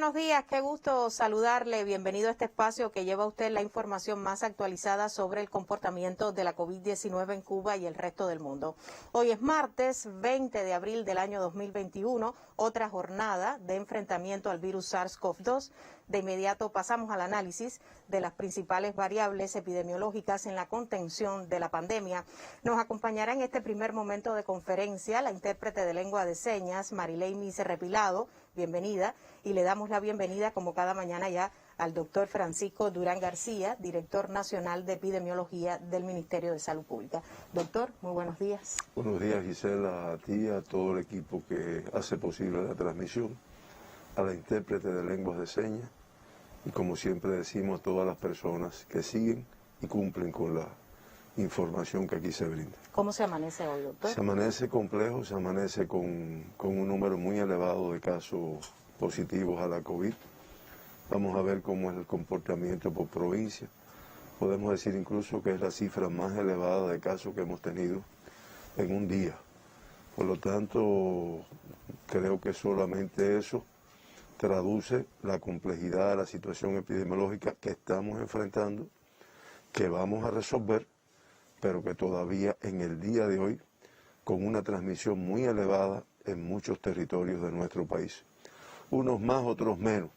buenos días, qué gusto saludarle. Bienvenido a este espacio que lleva a usted la información más actualizada sobre el comportamiento de la COVID-19 en Cuba y el resto del mundo. Hoy es martes 20 de abril del año 2021, otra jornada de enfrentamiento al virus SARS-CoV-2. De inmediato pasamos al análisis de las principales variables epidemiológicas en la contención de la pandemia. Nos acompañará en este primer momento de conferencia la intérprete de lengua de señas, Marilei Mise Repilado. Bienvenida, y le damos la bienvenida como cada mañana ya al doctor Francisco Durán García, director nacional de epidemiología del Ministerio de Salud Pública. Doctor, muy buenos días. Buenos días, Gisela, a ti, a todo el equipo que hace posible la transmisión, a la intérprete de lenguas de señas y, como siempre decimos, a todas las personas que siguen y cumplen con la información que aquí se brinda. ¿Cómo se amanece hoy, doctor? Se amanece complejo, se amanece con un número muy elevado de casos positivos a la COVID. Vamos a ver cómo es el comportamiento por provincia. Podemos decir incluso que es la cifra más elevada de casos que hemos tenido en un día. Por lo tanto, creo que solamente eso traduce la complejidad de la situación epidemiológica que estamos enfrentando, que vamos a resolver, pero que todavía en el día de hoy, con una transmisión muy elevada en muchos territorios de nuestro país. Unos más, otros menos,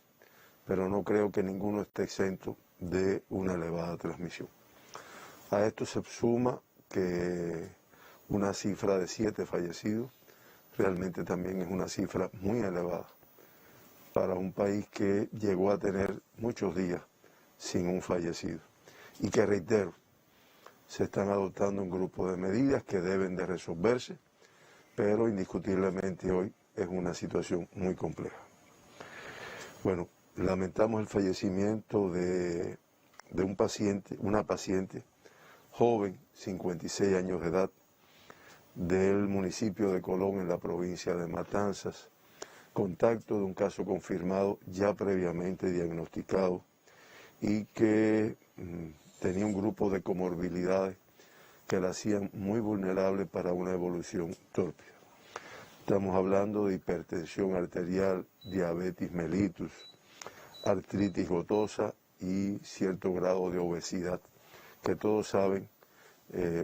pero no creo que ninguno esté exento de una elevada transmisión. A esto se suma que una cifra de 7 fallecidos realmente también es una cifra muy elevada para un país que llegó a tener muchos días sin un fallecido. Y que, reitero, se están adoptando un grupo de medidas que deben de resolverse, pero indiscutiblemente hoy es una situación muy compleja. Bueno, lamentamos el fallecimiento de una paciente joven, 56 años de edad, del municipio de Colón en la provincia de Matanzas, contacto de un caso confirmado ya previamente diagnosticado y que tenía un grupo de comorbilidades que la hacían muy vulnerable para una evolución tórpida. Estamos hablando de hipertensión arterial, diabetes mellitus, artritis gotosa y cierto grado de obesidad, que todos saben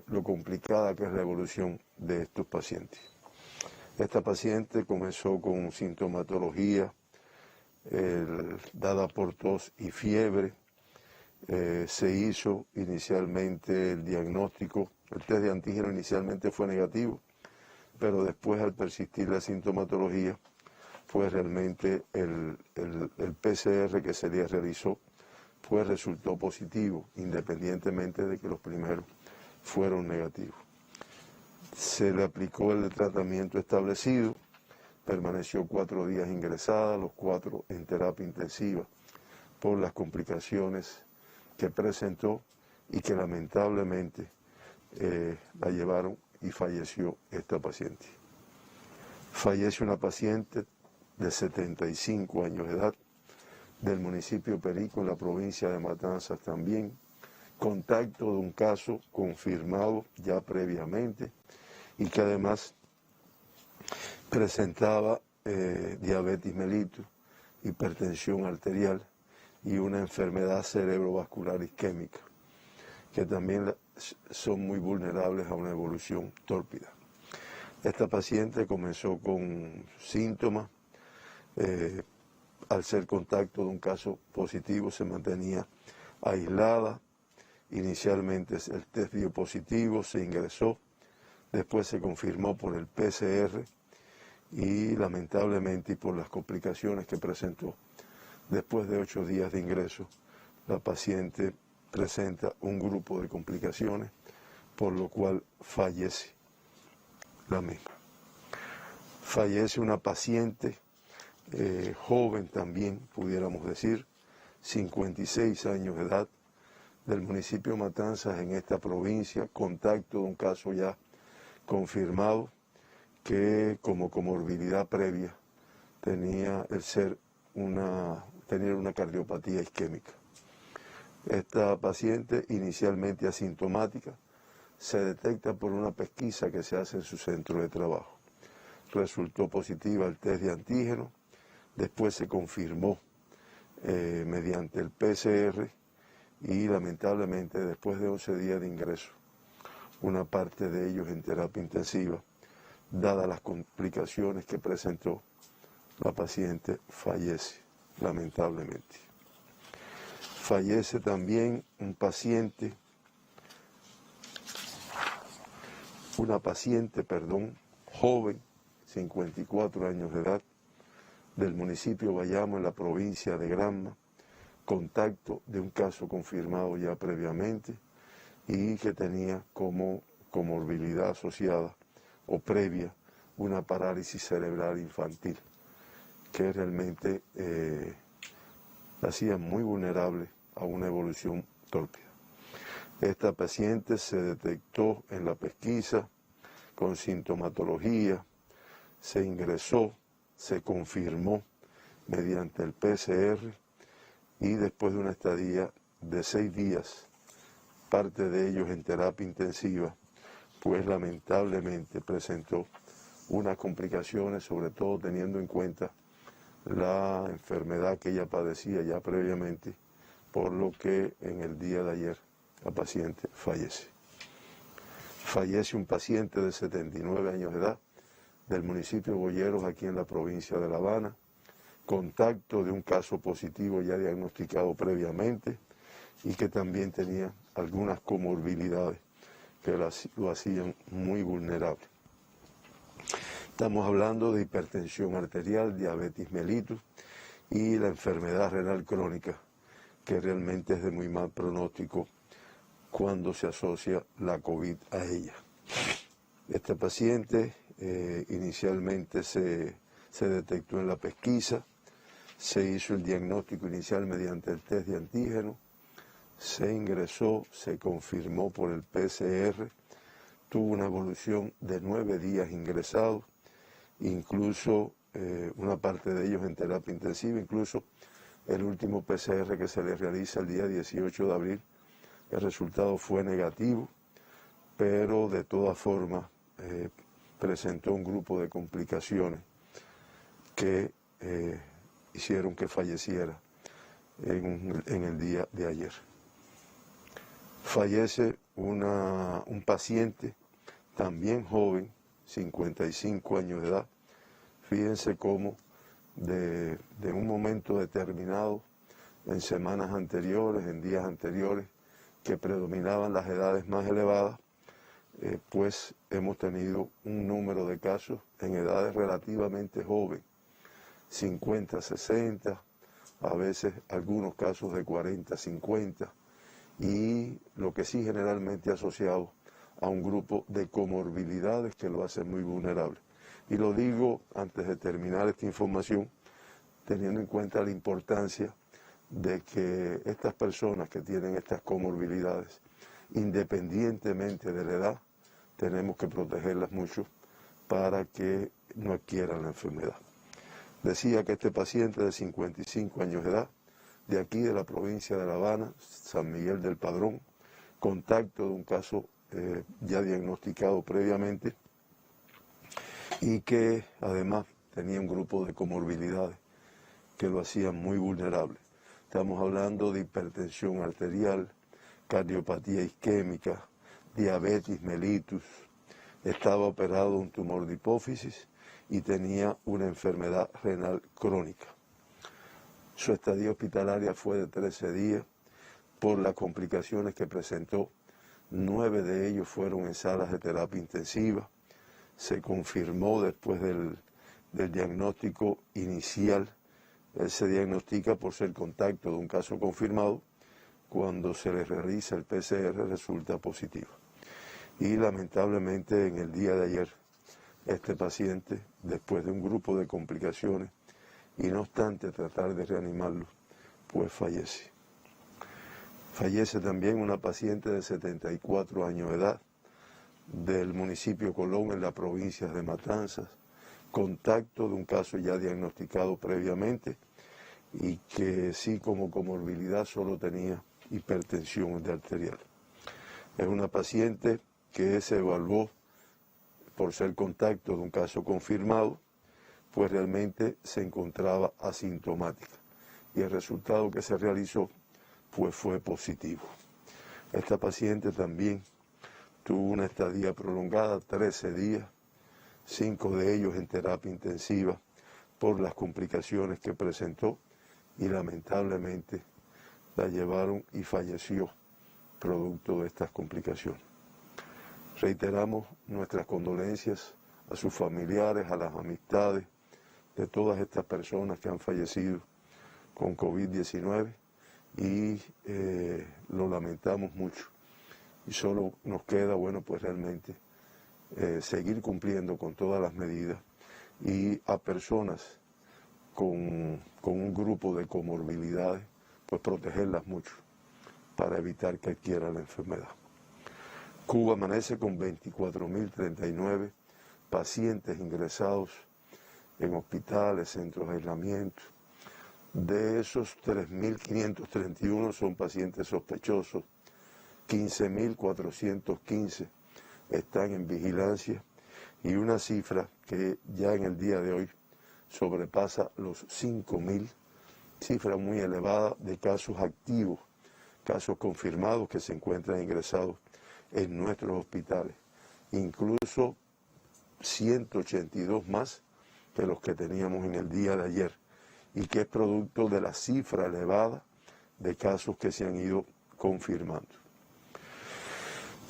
lo complicada que es la evolución de estos pacientes. Esta paciente comenzó con sintomatología dada por tos y fiebre. Se hizo inicialmente el diagnóstico, el test de antígeno inicialmente fue negativo, pero después, al persistir la sintomatología, fue realmente el PCR que se le realizó, resultó positivo, independientemente de que los primeros fueron negativos. Se le aplicó el tratamiento establecido, permaneció 4 días ingresada, los 4 en terapia intensiva, por las complicaciones que presentó y que lamentablemente la llevaron y falleció esta paciente. Fallece una paciente de 75 años de edad, del municipio Perico, en la provincia de Matanzas también, contacto de un caso confirmado ya previamente y que además presentaba diabetes mellitus, hipertensión arterial y una enfermedad cerebrovascular isquémica, que también son muy vulnerables a una evolución tórpida. Esta paciente comenzó con síntomas, al ser contacto de un caso positivo se mantenía aislada. Inicialmente el test dio positivo, se ingresó, después se confirmó por el PCR y lamentablemente, y por las complicaciones que presentó, después de 8 días de ingreso, la paciente presenta un grupo de complicaciones, por lo cual fallece la misma. Fallece una paciente joven también, pudiéramos decir, 56 años de edad, del municipio de Matanzas en esta provincia, contacto de un caso ya confirmado, que como comorbilidad previa tenía tener una cardiopatía isquémica. Esta paciente, inicialmente asintomática, se detecta por una pesquisa que se hace en su centro de trabajo. Resultó positiva el test de antígeno, después se confirmó mediante el PCR y lamentablemente después de 11 días de ingreso, una parte de ellos en terapia intensiva, dadas las complicaciones que presentó, la paciente fallece, lamentablemente. Fallece también una paciente, joven, 54 años de edad, del municipio Bayamo en la provincia de Granma, contacto de un caso confirmado ya previamente y que tenía como comorbilidad asociada o previa una parálisis cerebral infantil que realmente la hacía muy vulnerable a una evolución tórpida. Esta paciente se detectó en la pesquisa con sintomatología, se ingresó, se confirmó mediante el PCR y después de una estadía de 6 días, parte de ellos en terapia intensiva, pues lamentablemente presentó unas complicaciones, sobre todo teniendo en cuenta la enfermedad que ella padecía ya previamente, por lo que en el día de ayer la paciente fallece. Fallece un paciente de 79 años de edad del municipio de Boyeros, aquí en la provincia de La Habana, contacto de un caso positivo ya diagnosticado previamente y que también tenía algunas comorbilidades que lo hacían muy vulnerable. Estamos hablando de hipertensión arterial, diabetes mellitus y la enfermedad renal crónica, que realmente es de muy mal pronóstico cuando se asocia la COVID a ella. Este paciente inicialmente se detectó en la pesquisa, se hizo el diagnóstico inicial mediante el test de antígeno, se ingresó, se confirmó por el PCR, tuvo una evolución de 9 días ingresado, incluso una parte de ellos en terapia intensiva, incluso el último PCR que se le realiza el día 18 de abril, el resultado fue negativo, pero de todas formas presentó un grupo de complicaciones que hicieron que falleciera en el día de ayer. Fallece un paciente también joven, 55 años de edad. Fíjense cómo de un momento determinado, en semanas anteriores, en días anteriores, que predominaban las edades más elevadas, pues hemos tenido un número de casos en edades relativamente jóvenes, 50, 60, a veces algunos casos de 40, 50, y lo que sí generalmente asociado a un grupo de comorbilidades que lo hacen muy vulnerable. Y lo digo antes de terminar esta información, teniendo en cuenta la importancia de que estas personas que tienen estas comorbilidades, independientemente de la edad, tenemos que protegerlas mucho para que no adquieran la enfermedad. Decía que este paciente de 55 años de edad, de aquí de la provincia de La Habana, San Miguel del Padrón, contacto de un caso ya diagnosticado previamente y que además tenía un grupo de comorbilidades que lo hacían muy vulnerable. Estamos hablando de hipertensión arterial, cardiopatía isquémica, diabetes mellitus, estaba operado un tumor de hipófisis y tenía una enfermedad renal crónica. Su estadía hospitalaria fue de 13 días por las complicaciones que presentó. 9 de ellos fueron en salas de terapia intensiva. Se confirmó después del diagnóstico inicial. Él se diagnostica por ser contacto de un caso confirmado. Cuando se le realiza el PCR resulta positivo. Y lamentablemente en el día de ayer, este paciente, después de un grupo de complicaciones, y no obstante tratar de reanimarlo, pues fallece. Fallece también una paciente de 74 años de edad, del municipio Colón, en la provincia de Matanzas, contacto de un caso ya diagnosticado previamente y que sí como comorbilidad solo tenía hipertensión arterial. Es una paciente que se evaluó por ser contacto de un caso confirmado, pues realmente se encontraba asintomática. y el resultado que se realizó pues fue positivo. Esta paciente también tuvo una estadía prolongada, 13 días, 5 de ellos en terapia intensiva por las complicaciones que presentó y lamentablemente la llevaron y falleció producto de estas complicaciones. Reiteramos nuestras condolencias a sus familiares, a las amistades de todas estas personas que han fallecido con COVID-19 y lo lamentamos mucho. Y solo nos queda, bueno, pues realmente seguir cumpliendo con todas las medidas y a personas con un grupo de comorbilidades, pues protegerlas mucho para evitar que adquiera la enfermedad. Cuba amanece con 24.039 pacientes ingresados en hospitales, centros de aislamiento. De esos, 3.531 son pacientes sospechosos, 15.415 están en vigilancia y una cifra que ya en el día de hoy sobrepasa los 5.000, cifra muy elevada de casos activos, casos confirmados que se encuentran ingresados en nuestros hospitales, incluso 182 más que los que teníamos en el día de ayer, y que es producto de la cifra elevada de casos que se han ido confirmando.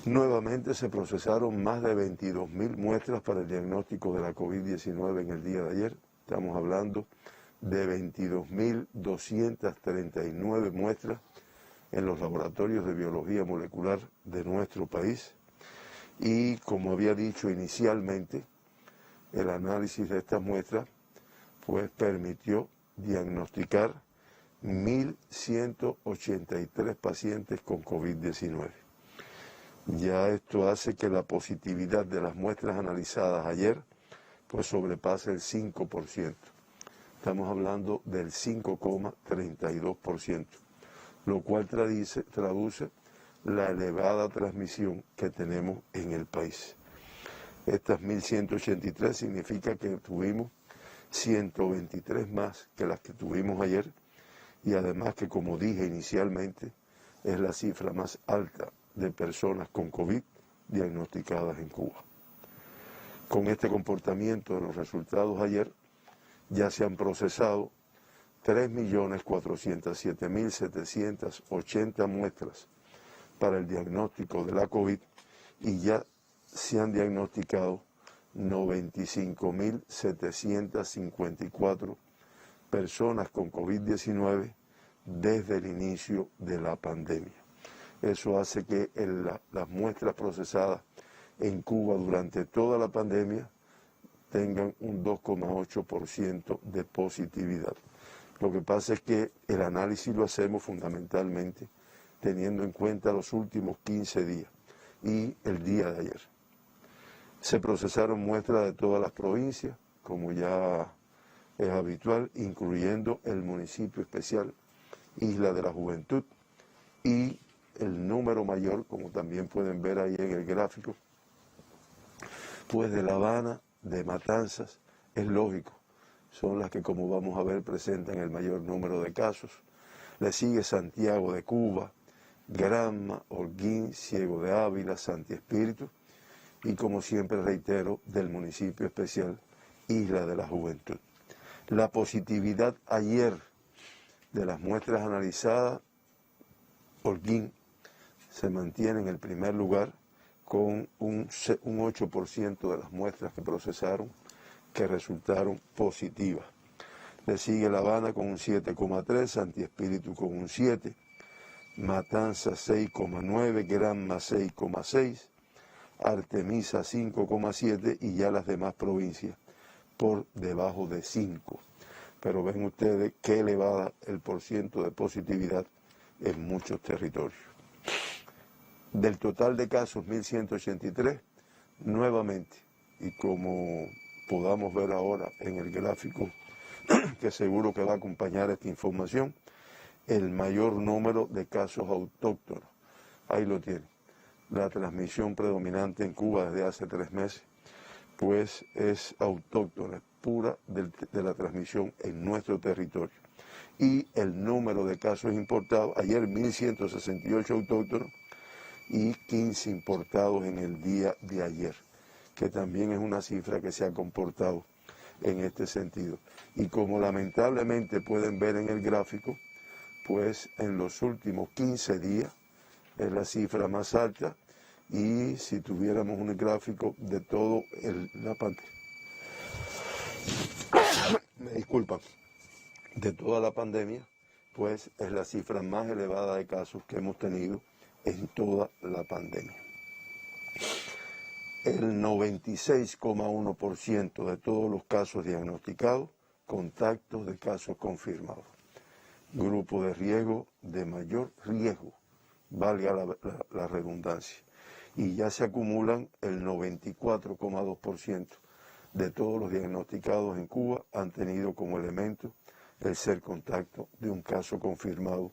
Nuevamente se procesaron más de 22.000 muestras para el diagnóstico de la COVID-19 en el día de ayer. Estamos hablando de 22.239 muestras en los laboratorios de biología molecular de nuestro país. Y como había dicho inicialmente, el análisis de estas muestras pues permitió diagnosticar 1.183 pacientes con COVID-19. Ya esto hace que la positividad de las muestras analizadas ayer pues sobrepase el 5%. Estamos hablando del 5,32%, lo cual traduce la elevada transmisión que tenemos en el país. Estas 1.183 significa que tuvimos 123 más que las que tuvimos ayer y además que, como dije inicialmente, es la cifra más alta de personas con COVID diagnosticadas en Cuba. Con este comportamiento de los resultados ayer, ya se han procesado 3.407.780 muestras para el diagnóstico de la COVID y ya se han diagnosticado 95.754 personas con COVID-19 desde el inicio de la pandemia. Eso hace que las muestras procesadas en Cuba durante toda la pandemia tengan un 2,8% de positividad. Lo que pasa es que el análisis lo hacemos fundamentalmente teniendo en cuenta los últimos 15 días y el día de ayer. Se procesaron muestras de todas las provincias, como ya es habitual, incluyendo el municipio especial Isla de la Juventud, y el número mayor, como también pueden ver ahí en el gráfico, pues de La Habana, de Matanzas, es lógico, son las que, como vamos a ver, presentan el mayor número de casos. Le sigue Santiago de Cuba, Granma, Holguín, Ciego de Ávila, Santi Espíritu, y como siempre reitero, del municipio especial Isla de la Juventud. La positividad ayer de las muestras analizadas, Holguín se mantiene en el primer lugar con un 8% de las muestras que procesaron que resultaron positivas. Le sigue La Habana con un 7,3%, Santi Espíritu con un 7%, Matanzas 6,9%, Granma 6,6%, Artemisa 5,7% y ya las demás provincias por debajo de 5%. Pero ven ustedes qué elevada el porciento de positividad en muchos territorios. Del total de casos, 1.183, nuevamente, y como podamos ver ahora en el gráfico que seguro que va a acompañar esta información, el mayor número de casos autóctonos. Ahí lo tienen. La transmisión predominante en Cuba desde hace 3 meses, pues es autóctona, pura de la transmisión en nuestro territorio. y el número de casos importados, ayer 1.168 autóctonos y 15 importados en el día de ayer, que también es una cifra que se ha comportado en este sentido. Y como lamentablemente pueden ver en el gráfico, pues en los últimos 15 días es la cifra más alta, y si tuviéramos un gráfico de todo la pandemia, me disculpan, de toda la pandemia, pues es la cifra más elevada de casos que hemos tenido en toda la pandemia. El 96,1% de todos los casos diagnosticados, contactos de casos confirmados. Grupo de riesgo de mayor riesgo, valga la redundancia. Y ya se acumulan el 94,2% de todos los diagnosticados en Cuba han tenido como elemento el ser contacto de un caso confirmado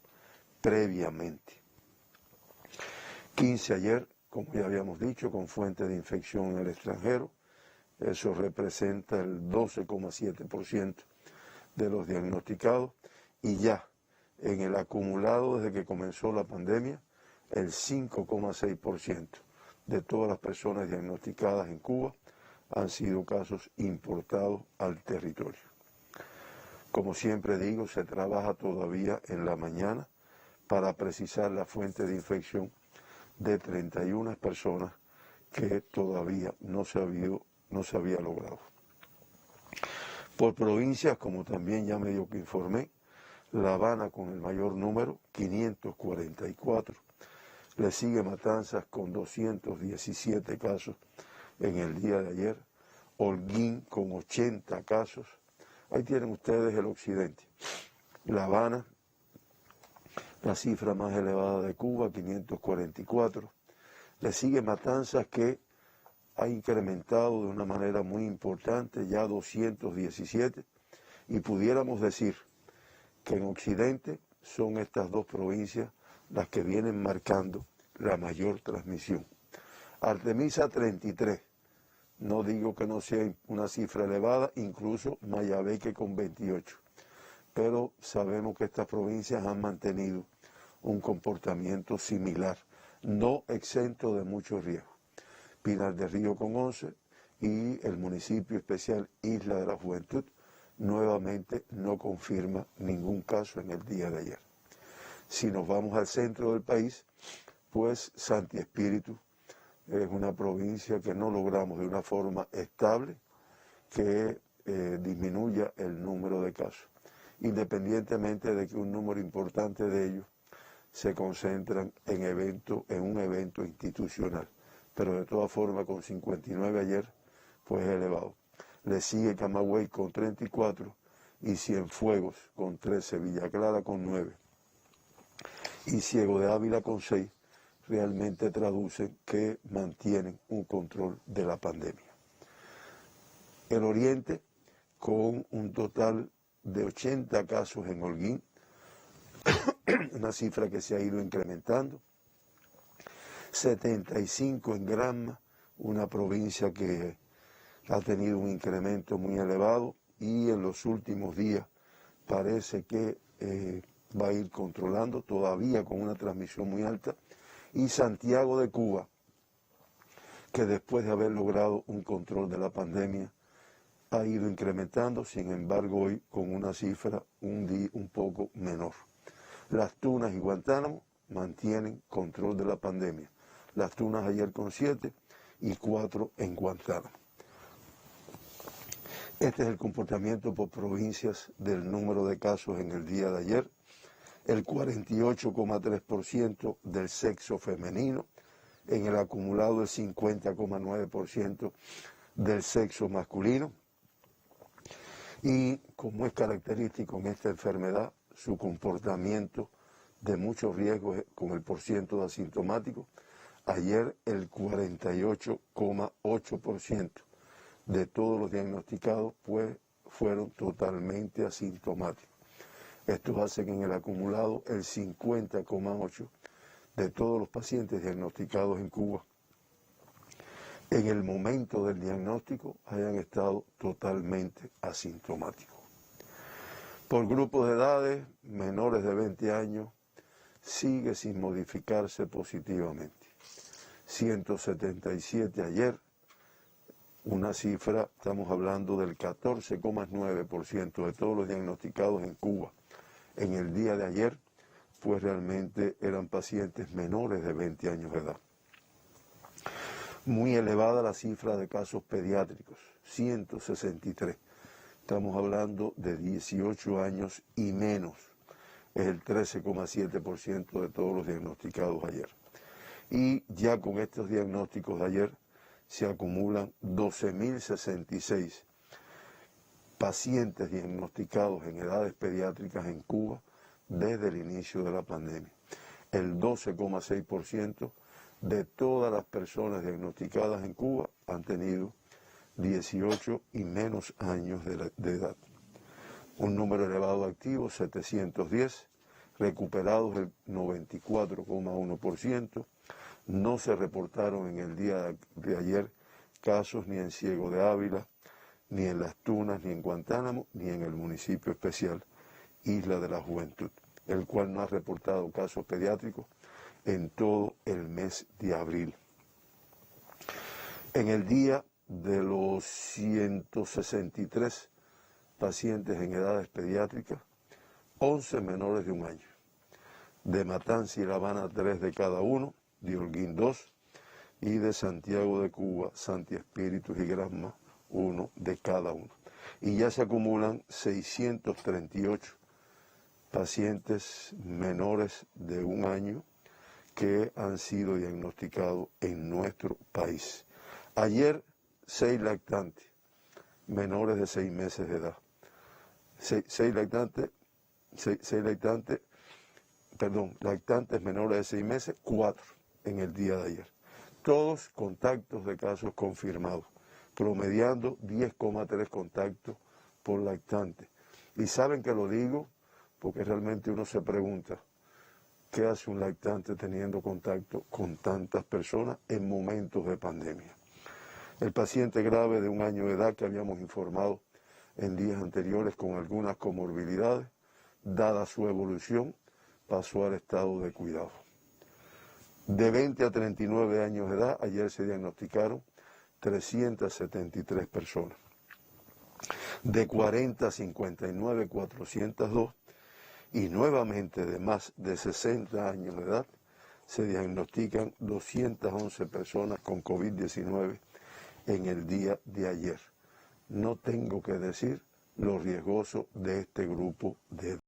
previamente. 15 ayer, como ya habíamos dicho, con fuente de infección en el extranjero. Eso representa el 12,7% de los diagnosticados, y ya en el acumulado desde que comenzó la pandemia, el 5,6% de todas las personas diagnosticadas en Cuba han sido casos importados al territorio. Como siempre digo, se trabaja todavía en la mañana para precisar la fuente de infección de 31 personas que todavía no se había logrado. Por provincias, como también ya medio que informé, La Habana con el mayor número, 544. Le sigue Matanzas con 217 casos en el día de ayer. Holguín con 80 casos. Ahí tienen ustedes el occidente. La Habana, la cifra más elevada de Cuba, 544. Le sigue Matanzas, que ha incrementado de una manera muy importante, ya 217. Y pudiéramos decir que en occidente son estas dos provincias las que vienen marcando la mayor transmisión. Artemisa 33, no digo que no sea una cifra elevada, incluso Mayabeque con 28, pero sabemos que estas provincias han mantenido un comportamiento similar, no exento de mucho riesgo. Pinar del Río con 11 y el municipio especial Isla de la Juventud nuevamente no confirma ningún caso en el día de ayer. Si nos vamos al centro del país, pues Santi Espíritu es una provincia que no logramos de una forma estable que disminuya el número de casos, independientemente de que un número importante de ellos se concentran en un evento institucional, pero de todas formas con 59 ayer, pues es elevado. Le sigue Camagüey con 34 y Cienfuegos con 13, Villa Clara con 9 y Ciego de Ávila con 6, realmente traducen que mantienen un control de la pandemia. El Oriente, con un total de 80 casos en Holguín, una cifra que se ha ido incrementando, 75 en Granma, una provincia que ha tenido un incremento muy elevado y en los últimos días parece que va a ir controlando, todavía con una transmisión muy alta, y Santiago de Cuba, que después de haber logrado un control de la pandemia, ha ido incrementando, sin embargo hoy con una cifra un poco menor. Las Tunas y Guantánamo mantienen control de la pandemia. Las Tunas ayer con 7 y 4 en Guantánamo. Este es el comportamiento por provincias del número de casos en el día de ayer. El 48,3% del sexo femenino, en el acumulado el 50,9% del sexo masculino. Y como es característico en esta enfermedad, su comportamiento de mucho riesgo con el porciento de asintomáticos, ayer el 48,8% de todos los diagnosticados pues fueron totalmente asintomáticos. Estos hacen en el acumulado el 50,8% de todos los pacientes diagnosticados en Cuba en el momento del diagnóstico hayan estado totalmente asintomáticos. Por grupos de edades, menores de 20 años, sigue sin modificarse positivamente. 177 ayer, una cifra, estamos hablando del 14,9% de todos los diagnosticados en Cuba en el día de ayer, pues realmente eran pacientes menores de 20 años de edad. Muy elevada la cifra de casos pediátricos, 163. Estamos hablando de 18 años y menos. Es el 13,7% de todos los diagnosticados ayer. Y ya con estos diagnósticos de ayer se acumulan 12.066 pacientes diagnosticados en edades pediátricas en Cuba desde el inicio de la pandemia. El 12,6% de todas las personas diagnosticadas en Cuba han tenido 18 y menos años de edad. Un número elevado de activos, 710, recuperados el 94,1%. No se reportaron en el día de ayer casos ni en Ciego de Ávila, ni en Las Tunas, ni en Guantánamo, ni en el municipio especial Isla de la Juventud, el cual no ha reportado casos pediátricos en todo el mes de abril. En el día de los 163 pacientes en edades pediátricas, 11 menores de un año. De Matanza y La Habana, 3 de cada uno, de Holguín 2, y de Santiago de Cuba, Santi Espíritus y Granma, 1 de cada uno. Y ya se acumulan 638 pacientes menores de un año que han sido diagnosticados en nuestro país. Ayer, 6 lactantes menores de 6 meses de edad. 6 lactantes menores de 6 meses, 4 en el día de ayer. Todos contactos de casos confirmados, promediando 10,3 contactos por lactante. Y saben que lo digo porque realmente uno se pregunta, ¿qué hace un lactante teniendo contacto con tantas personas en momentos de pandemia? El paciente grave de un año de edad que habíamos informado en días anteriores con algunas comorbilidades, dada su evolución, pasó al estado de cuidado. De 20 a 39 años de edad, ayer se diagnosticaron 373 personas. De 40 a 59, 402. Y nuevamente de más de 60 años de edad, se diagnostican 211 personas con COVID-19 en el día de ayer. No tengo que decir lo riesgoso de este grupo de edad.